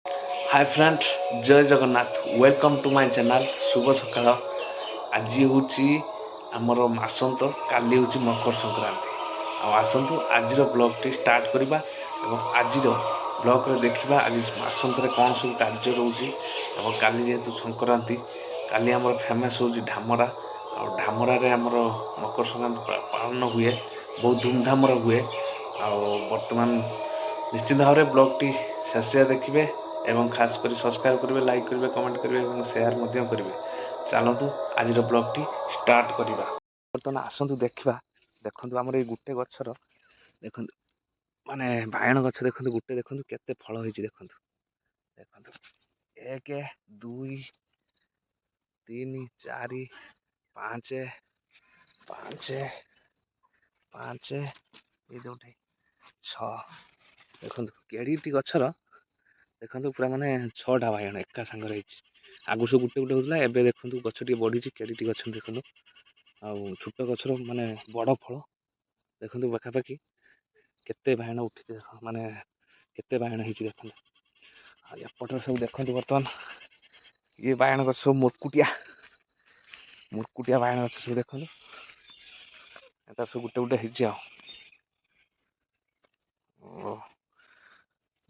Hi friend, Jai Jagannath. Welcome to my channel. शुभ सकाळ। आज हूँ आमर आसत काली हूँ मकर संक्रांति। आसतु आज ब्लॉग टी स्टार्ट करवा और आज ब्लॉग रे देखा आज आसत कौन सब कार्य रोचे। काली जेहेतु संक्रांति काली आमर फेमस हूँ ढामरा। और ढामरा रे आमर मकर संक्रांति पालन हुए बहुत धूमधाम हुए। वर्तमान निश्चित भाव में ब्लॉग टी शेष देखिए एवं खास कर सब्सक्राइब करेंगे, लाइक करेंगे, कमेंट करेंगे और शेयर करेंगे। चलतु आज ब्लॉग टी स्टार्ट करवा। बर्तमान आसतु देखा देखु आम गोटे गचर देखु माने बायण गछ देखु गोटे देखु केते फल होती देखु देखु 1 2 3 4 5 5 5 ये जोटे 6 देखु केड़ी गचर देखो पूरा माने 6टा बायण एका सांगे रही। आगु सब गोटे गोटे होता है देखो गछ टे बढ़ी केड़ी गछ देखो छोट गचर माने बड़ फल देखो पाखापाखि केते बायण उठी माने केते बायण होती देखो। एपटर सब देखो बर्तमान ये बायण गछ सब मुरकुटिया मुरकुटिया बायण गछ सब देखो सब गोटे गोटे होती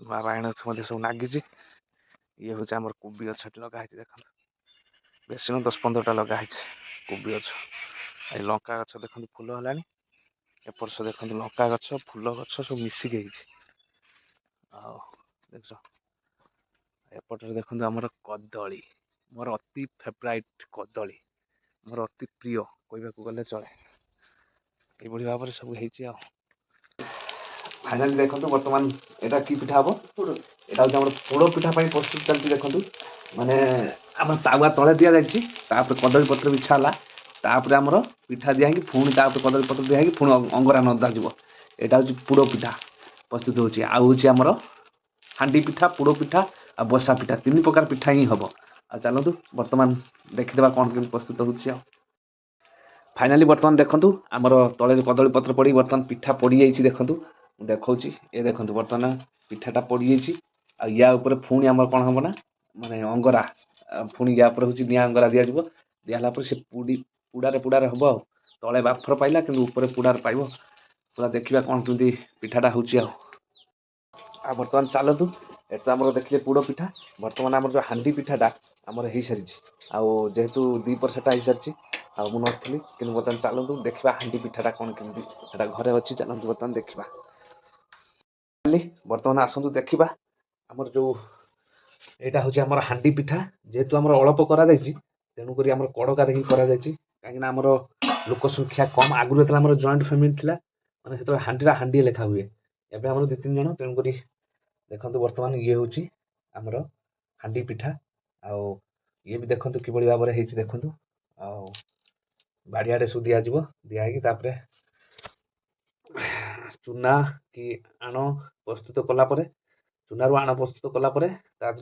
बायण गछ सब नागिची। ये हूँ आम कोबी गछ लगा देख बेस 10-15टा लगा कोबी गछ। लंका गछ देखो फूल है एपट से देखो लंका गछ फूल गछ सब मिसिक देख एपटे देखो आमर कदली मोर अति फेवराइट कदली मोर अति प्रिय कहवाक गले चले ये भाव में सब हो। फाइनाली देखो बर्तमान एटा की पिठा हम यहाँ हूँ पोड़ पिठा प्रस्तुत चलती देखो माने आम तावा तले दि जापर कदली पत्र बिछाला तापर आमर पिठा दिखाई पुणी कदली पत्र दिखाई पुणी अंगरा नदा जीव। यहाँ हूँ पोड़ पिठा प्रस्तुत होमर हांडी पिठा पोड़ पिठा आ बसा पिठा 3 प्रकार पिठा ही हम। चलतु बर्तमान देखीदे कौन केमी प्रस्तुत हो। फाइनाली बर्तमान देखु आमर तले कदली पत्र पड़ी बर्तमान पिठा पड़ जाइए देखु देखा ये देखो बर्तमान पिठाटा पड़ जाइए या पुणी आम कौन हम ना माने अंगरा पुणी या हूँ निआ अंगरा दि दिहला से पुड़ारे पुड़ारे हम तले बाफर पाइला कि पुड़ारे पाइब पूरा देखा कौन कमी पिठाटा हो। बर्तमान चलतु एट आम देखिए पोड़ पिठा बर्तमान आम जो हांडी पिठाटा आमर हो सारी जेहेतु 2 सेटा हो सारी नी कि बर्तमान चलतु देखा हांडी पिठाटा कौन कमी घरे अच्छी। चलतु बर्तमान देखा बर्तमान आसतु देखा आमर जो यहाँ हूँ आमर हांडी पिठा जेहेतु आमर अल्प कर तेणुक कड़कार ही कहीं आमर लोक संख्या कम आगुरी आम जॉइंट फैमिली थी मैंने से हांडी लेखा हुए एवं आम 2-3 जन तेणुक देखो बर्तमान ये हूँ आमर हांडी पिठा ये भी देखो कि भाव में देखु बाड़ियाटे सब दिज्व दिखाई चूना कि आण प्रस्तुत कलापर चूना रू आण प्रस्तुत कलापर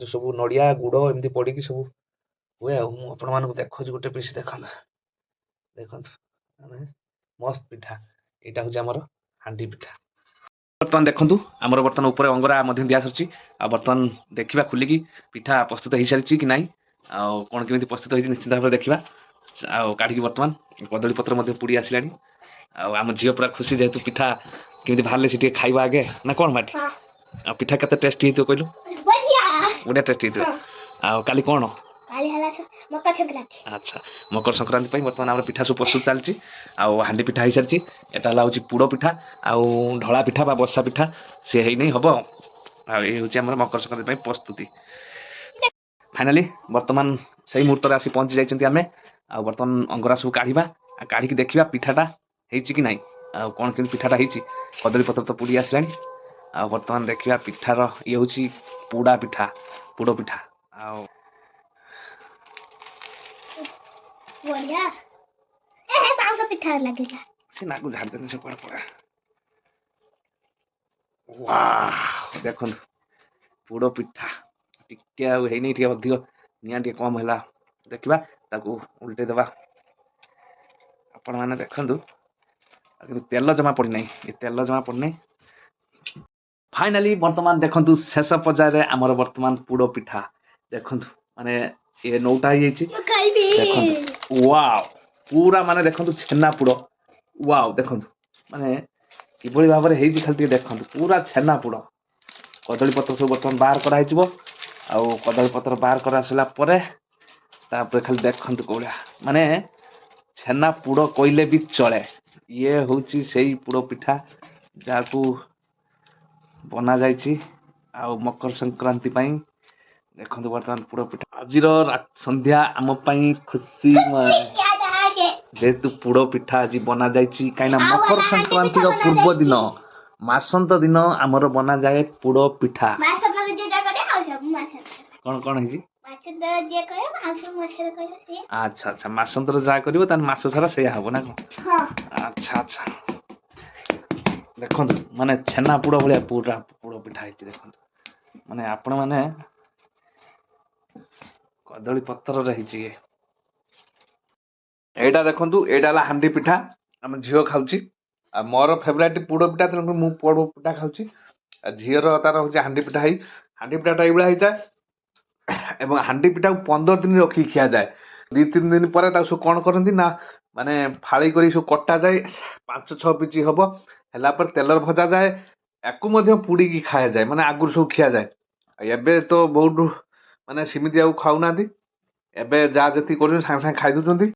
सब नड़िया गुड़ एमती पड़ी सब हुए आपण देखो गोटे पीस देख देखो मस्त पिठा यहाँ हूँ आमर हांडी पिठा। बर्तमान देखु आमर बर्तमान ऊपर अंगरा दि सारी बर्तमान देखा खोलिकी पिठा प्रस्तुत हो सारी कि ना कौन केमी प्रस्तुत होती निश्चित भाव में देखा काढ़ी बर्तमान कदली पत्र पुड़ी आसला आम झील पूरा खुशी जेहेतु पिठा केमी बाहर से खाइबा आगे ना कौन बाटी पिठा के टेस्टी हो कहलु बढ़िया टेस्टी काली कौन अच्छा मकर संक्रांति बर्तमान आम पिठा सब प्रस्तुत चलती हांडी पिठा हो सारी यहाँ हूँ पोड़ पिठा आउ ढला पिठा बा बसा पिठा सी है नहीं हम ये हूँ आम मकर संक्रांति प्रस्तुति। फाइनाली बर्तमान से मुहूर्त आसी पहुँची जाइए आम बर्तमान अंगरा सब काढ़ा काढ़ी देखा पिठाटा कि ना कौन केमी पिठाटा हो कदली पत्र तो पुड़ी आसला बर्तमान देखा पिठार ये हूँ पोड़ा पिठा पोड़ पिठा देखो पोड़ पिठा टिके है अधिक निआ कम है देखा उल्टे देवा आपण मैंने देखु तेल जमा पड़ना ये तेल जमा पड़ना फाइनाली बर्तमान देखंतु शेष पर्याय आमर बर्तमान पोड़ पिठा देखंतु माने ये नौटा ही देखंतु वाओ पूरा माने देखंतु छेना पोड़ वाओ देखंतु माने किभଳି भाବରେ ହେଇଛି ଖାଲି ଟିକେ ଦେଖନ୍ତୁ ପୁରା ଛେନା ପୋଡ଼ କଦଳୀ ପତ୍ର ସବୁ ବର୍ତ୍ତମାନ ବାହାର କରାହେଇଯିବ ଆଉ କଦଳୀ ପତ୍ର ବାହାର କରାସିଲା ପରେ ତାପରେ ଖାଲି ଦେଖନ୍ତୁ କୋଉଳିଆ ମାନେ ଛେନା ପୋଡ଼ କହିଲେ ବି ଚଳେ ଇଏ ହେଉଛି ସେଇ ପୋଡ଼ ପିଠା ଯାହାକୁ ବନା ଯାଇଛି ଆଉ ମକର ସଂକ୍ରାନ୍ତି ପାଇଁ ଦେଖନ୍ତୁ ବର୍ତ୍ତମାନ ପୋଡ଼ ପିଠା ଆଜିର ସନ୍ଧ୍ୟା ଆମ ପାଇଁ ଖୁସିମୟ ଯେହେତୁ ପୋଡ଼ ପିଠା ଆଜି ବନା ଯାଇଛି କାହିଁକିନା ମକର ସଂକ୍ରାନ୍ତିର ପୂର୍ବ ଦିନ ମାସନ୍ତ ଦିନ ଆମର ବନାଯାଏ ପୋଡ଼ ପିଠା କଣ କଣ ହେଇଛି ଆଚ୍ଛା ଆଚ୍ଛା ମାସନ୍ତର ଯାହା କରିବ ତାହେଲେ ମାସ ସାରା ସେଇଆ ହବ ନା କଣ ଆଚ୍ଛା ଆଚ୍ଛା ଦେଖନ୍ତୁ ମାନେ ଛେନା ପୋଡ଼ ଭଳିଆ ପୁରା ପୋଡ଼ ପିଠା ହେଇଛି ଦେଖନ୍ତୁ ମାନେ ଆପଣ ମାନେ କଦଳୀ ପତ୍ରରେ ହେଇଛି ଇଏ ଏଇଟା ଦେଖନ୍ତୁ ଏଇଟା ହେଲା ହାଣ୍ଡି ପିଠା ଆମ ଝିଅ ଖାଉଛି ଆଉ ମୋର ଫେଭରାଇଟ୍ ପୋଡ଼ ପିଠା ତେଣୁ ମୁଁ ପୋଡ଼ ପିଠା ଖାଉଛି ଆଉ ଝିଅର ତାର ହେଉଛି ହାଣ୍ଡି ପିଠା ହାଣ୍ଡି ପିଠାଟା ଏଇଭଳିଆ ହେଇଥାଏ ଏବଂ ହାଣ୍ଡି ପିଠାକୁ 15 ଦିନ ରଖିକି ଖିଆଯାଏ 2-3 ଦିନ ପରେ ତାକୁ ସବୁ କ'ଣ କରନ୍ତି ନା ମାନେ ଫାଳି କରି ସବୁ କଟାଯାଏ 5-6 ପିଚ୍ ହବ ହେଲା ପରେ ତେଲରେ ଭଜାଯାଏ ୟାକୁ ମଧ୍ୟ ପୋଡ଼ିକି ଖାଆଯାଏ ମାନେ ଆଗରୁ ସବୁ ଖିଆଯାଏ ଏବେ ତ ବହୁତ ମାନେ ସେମିତି ଆଉ ଖାଉନାହାନ୍ତି ଏବେ ଯାହା ଯେତିକି କରୁଛନ୍ତି ସାଙ୍ଗେ ସାଙ୍ଗେ ଖାଇ ଦେଉଛନ୍ତି